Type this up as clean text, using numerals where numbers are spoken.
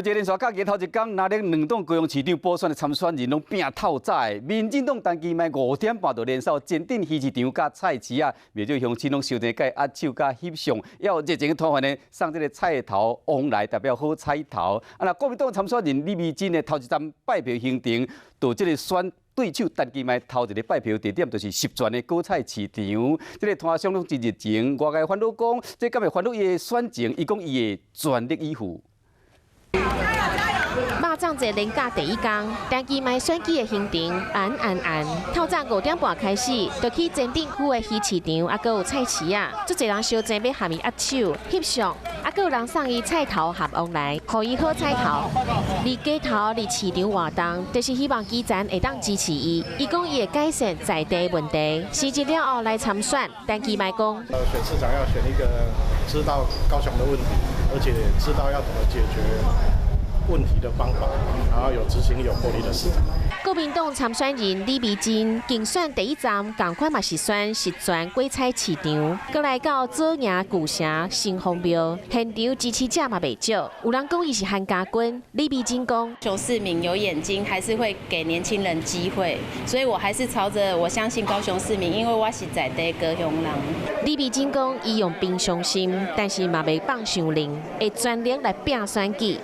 这个连续假期头一天，那咧两党高雄市长补选的参选人拢拼透早。民进党单机卖5点半就连扫前镇鱼市场甲菜市啊，庙祝乡亲拢收成甲握手甲翕相，要热情团圆的送这个菜头往来，代表好彩头。那国民党参选人李美珍的头一站拜票行程，到这个选对手单机卖头一个拜票地点就是十全的果菜市场。这个摊商拢真热情，外界烦恼讲，这敢会烦恼伊的选情，伊讲伊会全力以赴。肉粽节连假第一天，单机卖选举的行程按。透早5点半开始，就去前镇区的鱼市场，还有菜市啊，足侪人烧钱要和伊握手、翕相，还有人送伊菜头合往来，互伊好彩头。离街头、离市场活动，就是希望基层会当支持伊。伊讲伊会改善在地问题，辞职了后来参选。单机卖讲，选市长要选一个知道高雄的问题，而且知道要怎么解决问题的方法，然后有执行有魄力的市长。国民党参选人李美珍竞选第一站，同款嘛是选实全果菜市场，过来到左营旧城新丰庙，现场支持者嘛袂少。有人讲伊是韩家军，李美珍讲，高雄市民有眼睛，还是会给年轻人机会，所以我还是朝着我相信高雄市民，因为我是在地高雄人。李美珍讲，伊用平常心，但是嘛袂放伤灵，会全力来拼选举。